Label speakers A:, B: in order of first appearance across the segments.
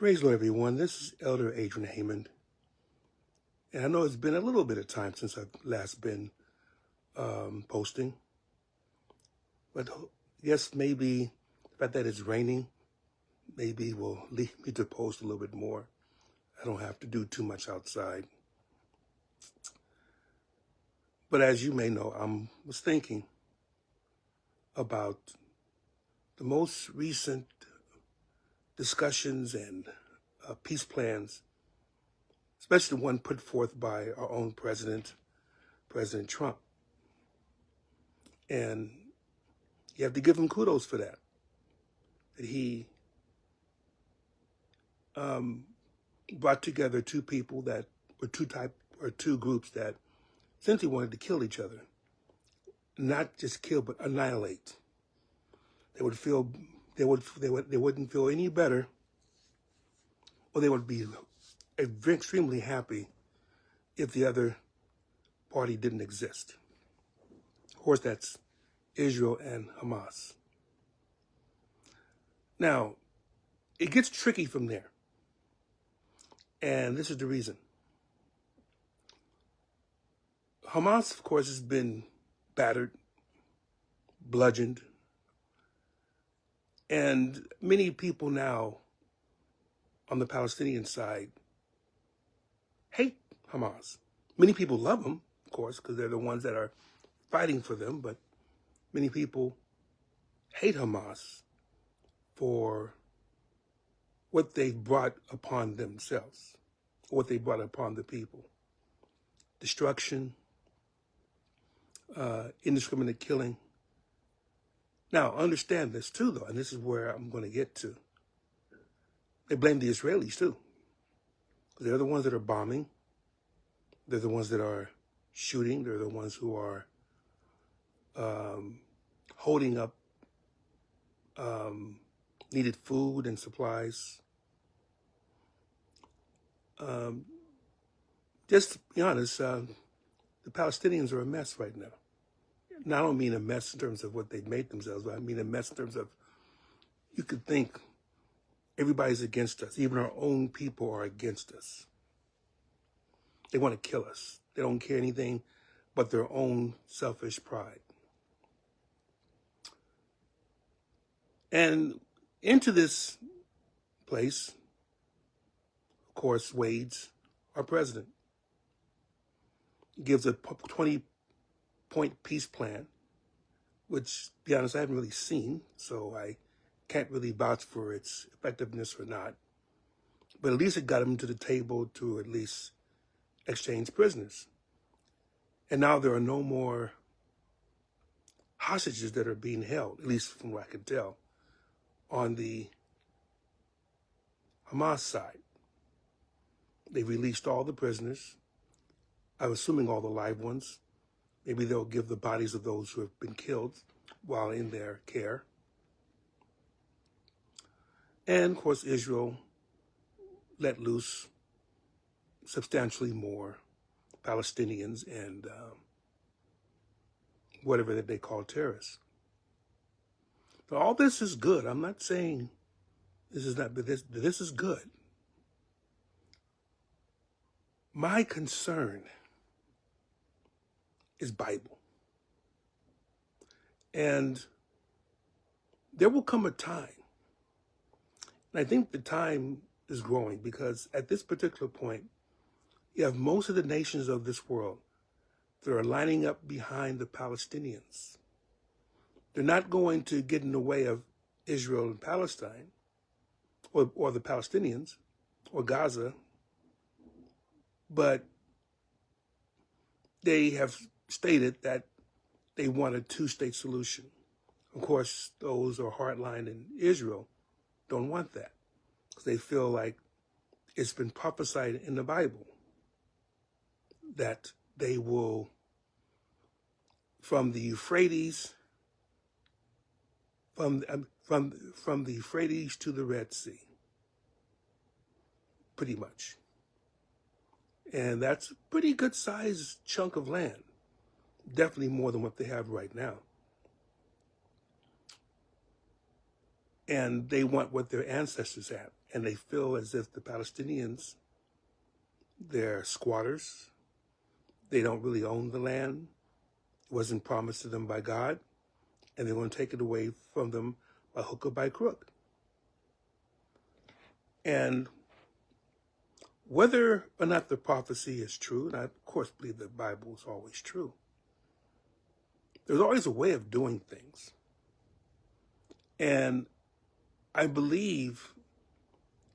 A: Praise the Lord, everyone. This is Elder Adrian Hammond. And I know it's been a little bit of time since I've last been posting. But yes, maybe the fact that it's raining maybe will lead me to post a little bit more. I don't have to do too much outside. But as you may know, I was thinking about the most recent discussions and peace plans, especially the one put forth by our own president, President Trump. And you have to give him kudos for that he brought together two people that were two groups that essentially wanted to kill each other. Not just kill, but annihilate. They wouldn't feel any better, or they would be extremely happy if the other party didn't exist. Of course, that's Israel and Hamas. Now, it gets tricky from there. And this is the reason. Hamas, of course, has been battered, bludgeoned, and many people now on the Palestinian side hate Hamas. Many people love them, of course, because they're the ones that are fighting for them, but many people hate Hamas for what they brought upon themselves, what they brought upon the people. Destruction, indiscriminate killing. Now, understand this too, though, and this is where I'm going to get to. They blame the Israelis too. They're the ones that are bombing. They're the ones that are shooting. They're the ones who are holding up needed food and supplies. Just to be honest, the Palestinians are a mess right now. Now, I don't mean a mess in terms of what they've made themselves, but I mean a mess in terms of, you could think everybody's against us. Even our own people are against us. They want to kill us. They don't care anything but their own selfish pride. And into this place, of course, wades our president. He gives a 20-point peace plan, which, to be honest, I haven't really seen, so I can't really vouch for its effectiveness or not. But at least it got him to the table to at least exchange prisoners. And now there are no more hostages that are being held, at least from what I can tell, on the Hamas side. They released all the prisoners. I'm assuming all the live ones. Maybe they'll give the bodies of those who have been killed while in their care. And, of course, Israel let loose substantially more Palestinians and whatever that they call terrorists. So all this is good. I'm not saying this is not, but this is good. My concern is Bible. And there will come a time, and I think the time is growing, because at this particular point, you have most of the nations of this world that are lining up behind the Palestinians. They're not going to get in the way of Israel and Palestine, or the Palestinians, or Gaza, but they have stated that they want a two-state solution. Of course, those who are hardline in Israel don't want that, because they feel like it's been prophesied in the Bible that they will, from the Euphrates, from the Euphrates to the Red Sea, pretty much. And that's a pretty good sized chunk of land. Definitely more than what they have right now. and they want what their ancestors had. And they feel as if the Palestinians, they're squatters. They don't really own the land. It wasn't promised to them by God. And they're going to take it away from them by hook or by crook. And whether or not the prophecy is true, and I, of course, believe the Bible is always true, there's always a way of doing things. And I believe,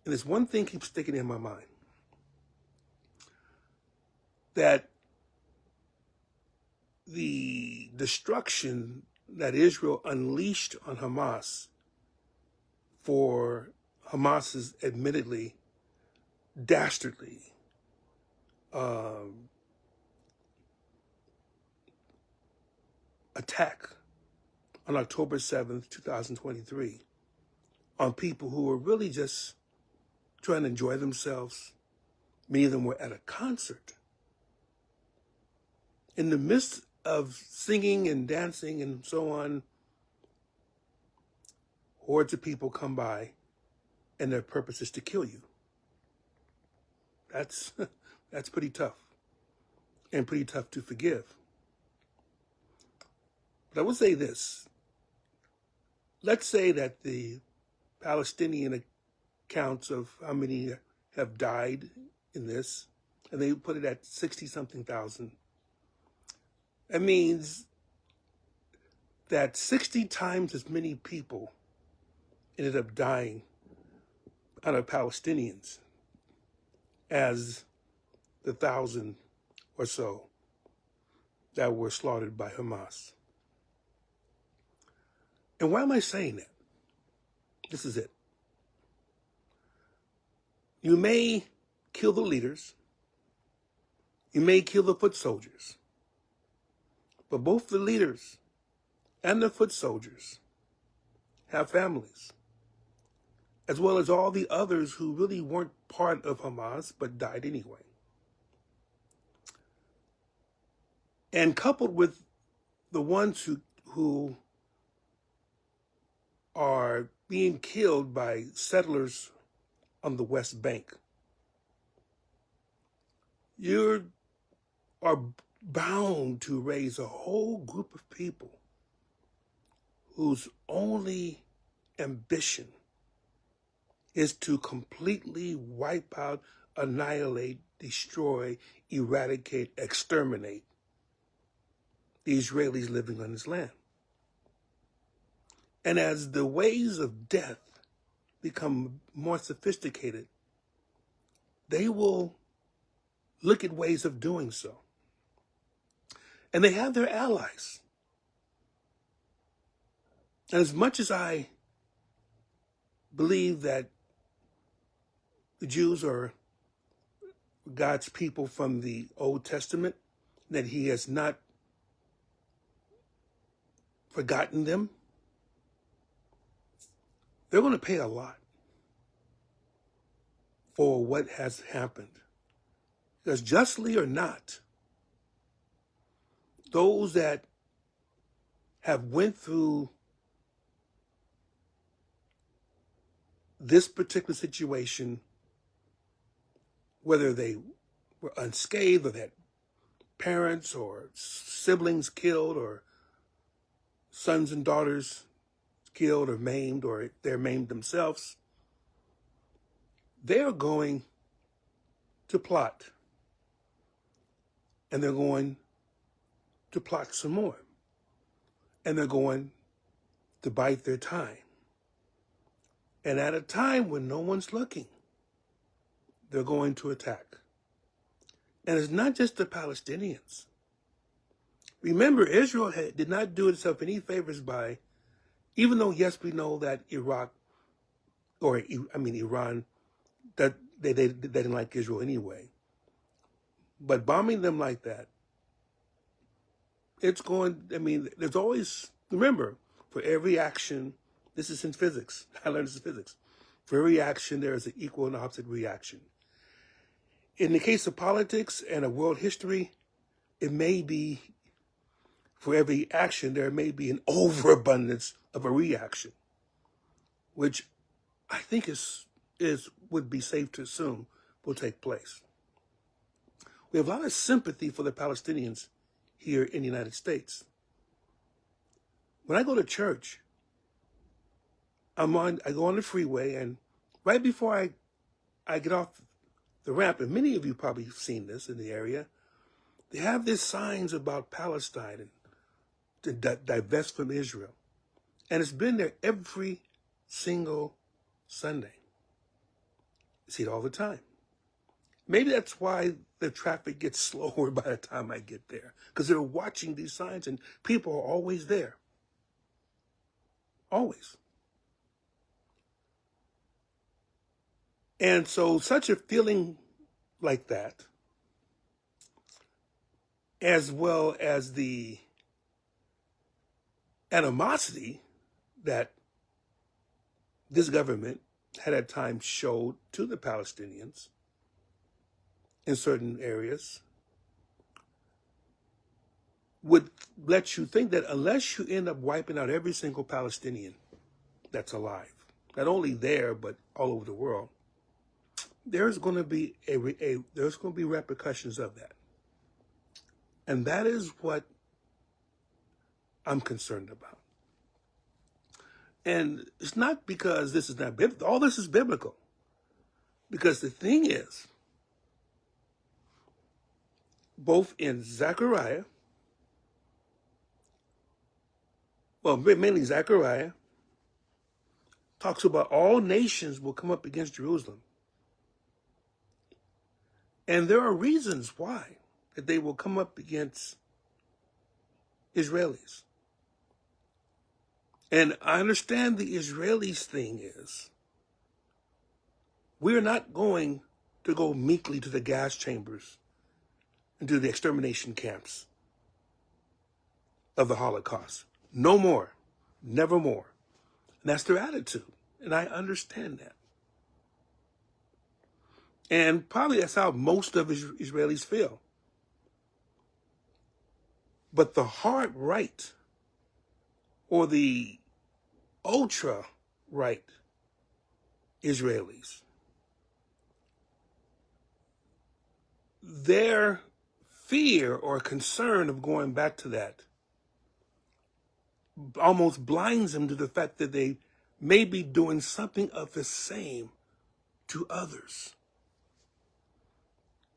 A: and this one thing keeps sticking in my mind, that the destruction that Israel unleashed on Hamas for Hamas's admittedly dastardly attack on October 7th, 2023, on people who were really just trying to enjoy themselves. Many of them were at a concert. In the midst of singing and dancing and so on, hordes of people come by and their purpose is to kill you. That's pretty tough and pretty tough to forgive. But I will say this. Let's say that the Palestinian accounts of how many have died in this, and they put it at 60-something thousand. That means that 60 times as many people ended up dying out of Palestinians as the 1,000 or so that were slaughtered by Hamas. And why am I saying that? This is it. You may kill the leaders. You may kill the foot soldiers. But both the leaders and the foot soldiers have families, as well as all the others who really weren't part of Hamas but died anyway. And coupled with the ones who are being killed by settlers on the West Bank, you are bound to raise a whole group of people whose only ambition is to completely wipe out, annihilate, destroy, eradicate, exterminate the Israelis living on this land. And as the ways of death become more sophisticated, they will look at ways of doing so. And they have their allies. And as much as I believe that the Jews are God's people from the Old Testament, that he has not forgotten them, they're going to pay a lot for what has happened. Because justly or not, those that have went through this particular situation, whether they were unscathed or had parents or siblings killed or sons and daughters killed or maimed, or they're maimed themselves, they're going to plot. And they're going to plot some more. And they're going to bite their time. And at a time when no one's looking, they're going to attack. And it's not just the Palestinians. Remember, Israel did not do itself any favors by, even though, yes, we know that Iran, that they didn't like Israel anyway. But bombing them like that, it's going, there's always, remember, for every action, this is in physics, I learned this in physics, for every action there is an equal and opposite reaction. In the case of politics and of world history, it may be, for every action, there may be an overabundance of a reaction. which I think would be safe to assume will take place. We have a lot of sympathy for the Palestinians here in the United States. When I go to church, I go on the freeway, and right before I get off the ramp, and many of you probably have seen this in the area, they have these signs about Palestine and to divest from Israel. And it's been there every single Sunday. You see it all the time. Maybe that's why the traffic gets slower by the time I get there, because they're watching these signs and people are always there. Always. And so such a feeling like that, as well as the animosity that this government had at times showed to the Palestinians in certain areas, would let you think that unless you end up wiping out every single Palestinian that's alive, not only there but all over the world, there's going to be repercussions of that, and that is what I'm concerned about. And it's not because this is not biblical. All this is biblical, because the thing is, both in Zechariah, well, mainly Zechariah, talks about all nations will come up against Jerusalem. And there are reasons why that they will come up against Israelis. And I understand the Israelis thing is, we're not going to go meekly to the gas chambers and to the extermination camps of the Holocaust. No more. Never more. And that's their attitude. And I understand that. And probably that's how most of Israelis feel. But the hard right, or the ultra right Israelis, their fear or concern of going back to that almost blinds them to the fact that they may be doing something of the same to others.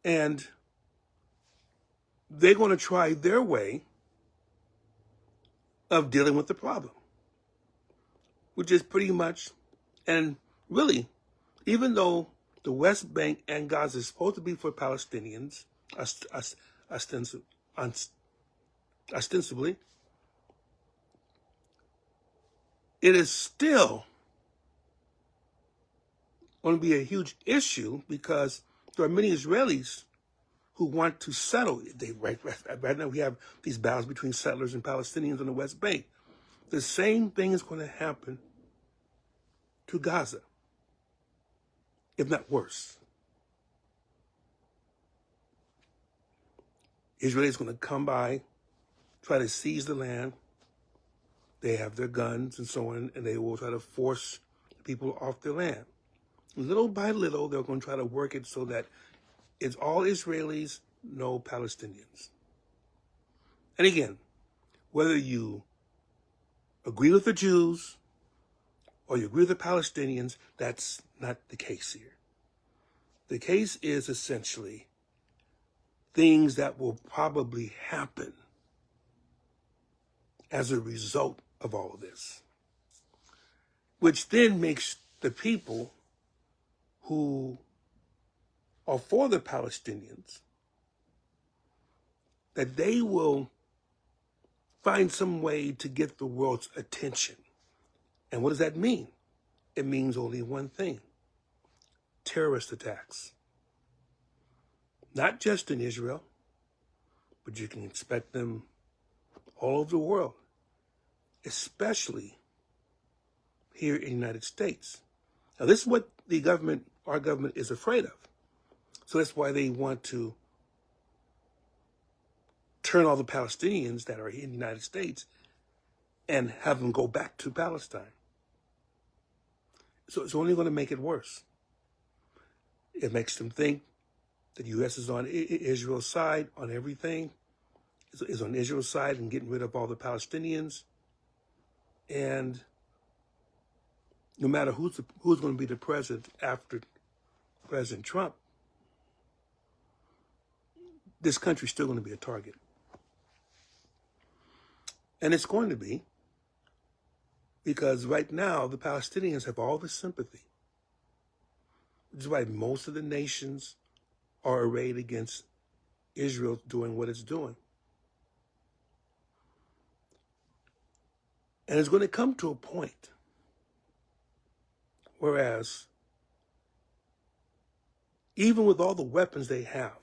A: And they're going to try their way of dealing with the problem, which is pretty much, and really, even though the West Bank and Gaza is supposed to be for Palestinians, ostensibly, it is still going to be a huge issue because there are many Israelis who want to settle. Right now we have these battles between settlers and Palestinians on the West Bank. The same thing is going to happen to Gaza, if not worse. Israel is going to come by, try to seize the land. They have their guns and so on, and they will try to force people off their land. Little by little, they're going to try to work it so that it's all Israelis, no Palestinians. And again, whether you agree with the Jews or you agree with the Palestinians, that's not the case here. The case is essentially things that will probably happen as a result of all of this, which then makes the people who are for the Palestinians, that they will find some way to get the world's attention. And what does that mean? It means only one thing: terrorist attacks. Not just in Israel, but you can expect them all over the world, especially here in the United States. Now, this is what our government is afraid of. So that's why they want to turn all the Palestinians that are in the United States and have them go back to Palestine. So it's only going to make it worse. It makes them think that the U.S. is on Israel's side on everything, is on Israel's side and getting rid of all the Palestinians. And no matter who's going to be the president after President Trump, this country's still going to be a target. And it's going to be, because right now the Palestinians have all the sympathy. Which is why most of the nations are arrayed against Israel doing what it's doing. And it's going to come to a point whereas even with all the weapons they have,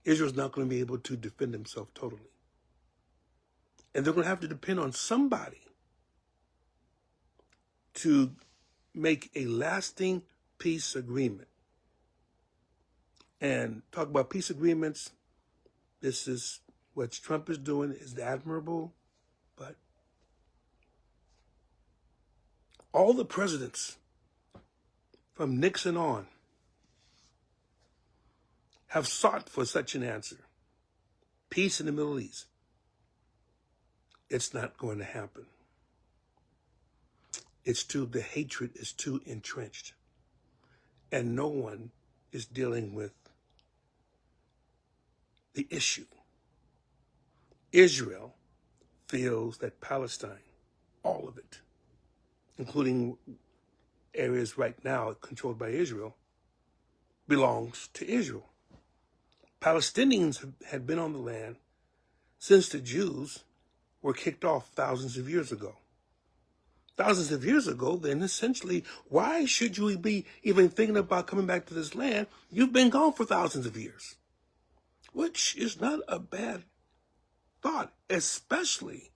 A: Israel's not going to be able to defend himself totally. And they're going to have to depend on somebody to make a lasting peace agreement. And talk about peace agreements, this is what Trump is doing is admirable, but all the presidents from Nixon on have sought for such an answer. Peace in the Middle East. It's not going to happen. The hatred is too entrenched. And no one is dealing with the issue. Israel feels that Palestine, all of it, including areas right now controlled by Israel, belongs to Israel. Palestinians had been on the land since the Jews were kicked off thousands of years ago. Thousands of years ago, then essentially, why should you be even thinking about coming back to this land? You've been gone for thousands of years. Which is not a bad thought, especially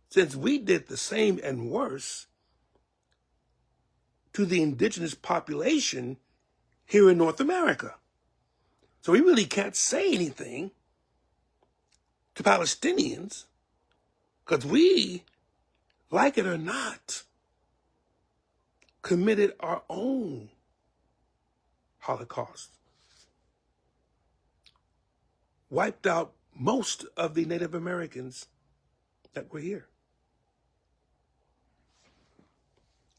A: since we did the same and worse to the indigenous population here in North America. So we really can't say anything to Palestinians because we, like it or not, committed our own Holocaust. Wiped out most of the Native Americans that were here.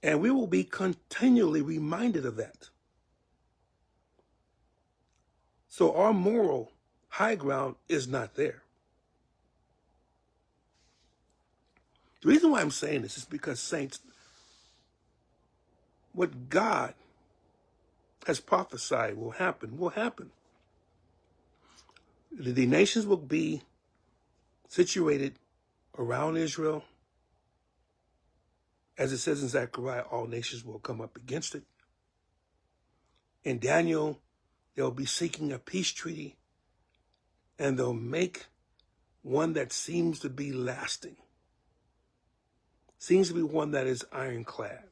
A: And we will be continually reminded of that. So our moral high ground is not there. The reason why I'm saying this is because, saints, what God has prophesied will happen, will happen. The nations will be situated around Israel. As it says in Zechariah, all nations will come up against it. In Daniel, they'll be seeking a peace treaty, and they'll make one that seems to be lasting, seems to be one that is ironclad,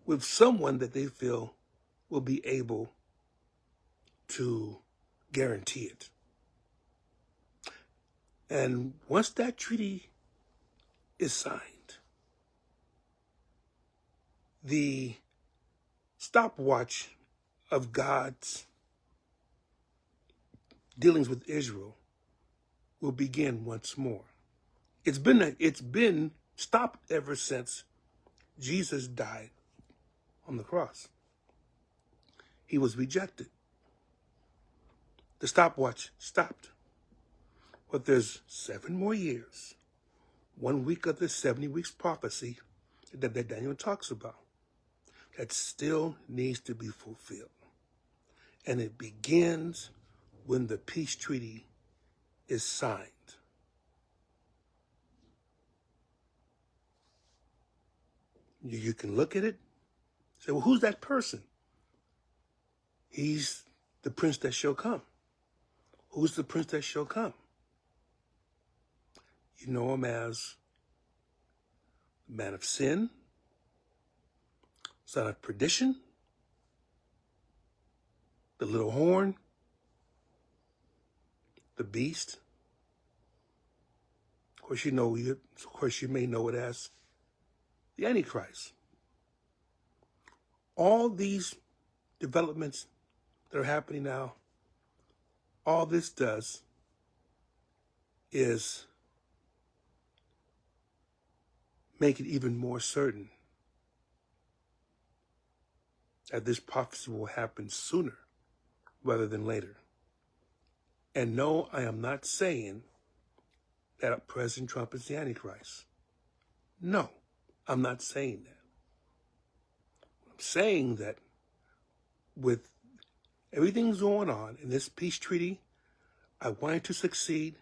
A: with someone that they feel will be able to guarantee it. And once that treaty is signed, the stopwatch of God's dealings with Israel will begin once more. It's been stopped ever since Jesus died on the cross. He was rejected. The stopwatch stopped. But there's 7 more years, 1 week of the 70 weeks prophecy that Daniel talks about, that still needs to be fulfilled. And it begins when the peace treaty is signed. You can look at it, say, well, who's that person? He's the prince that shall come. Who's the prince that shall come? You know him as the man of sin, son of perdition, the little horn, the beast. Of course, you may know it as the Antichrist. All these developments that are happening now, all this does is make it even more certain that this prophecy will happen sooner rather than later. And no, I am not saying that President Trump is the Antichrist. No, I'm not saying that. I'm saying that with everything's going on in this peace treaty, I want it to succeed,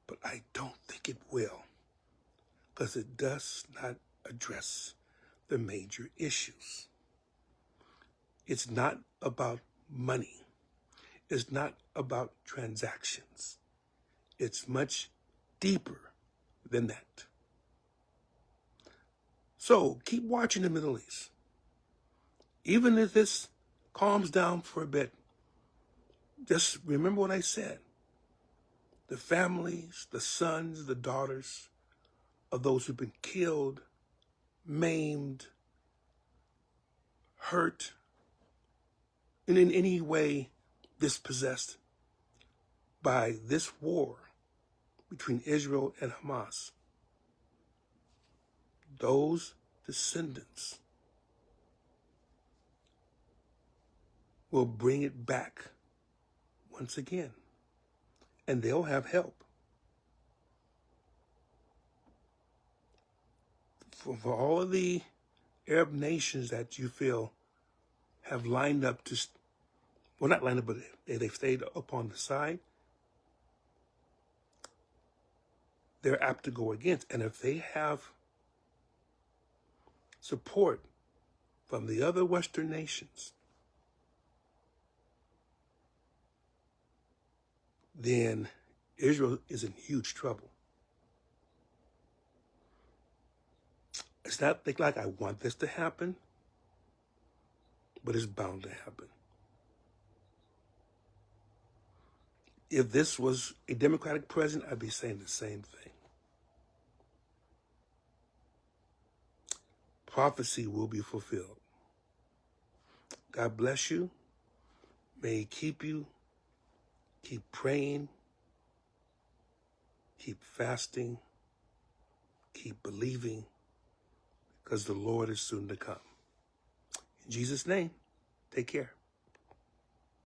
A: but I don't think it will, because it does not address the major issues. It's not about money. It's not about transactions. It's much deeper than that. So keep watching the Middle East. Even if this calms down for a bit, just remember what I said. The families, the sons, the daughters of those who've been killed, maimed, hurt, and in any way dispossessed by this war between Israel and Hamas, those descendants will bring it back once again, and they'll have help. For all of the Arab nations that you feel have lined up to, well, not lined up, but they've stayed up on the side, they're apt to go against. And if they have support from the other Western nations, then Israel is in huge trouble. It's not like I want this to happen, but it's bound to happen. If this was a Democratic president, I'd be saying the same thing. Prophecy will be fulfilled. God bless you. May He keep you. Keep praying. Keep fasting. Keep believing, because the Lord is soon to come. In Jesus' name, take care.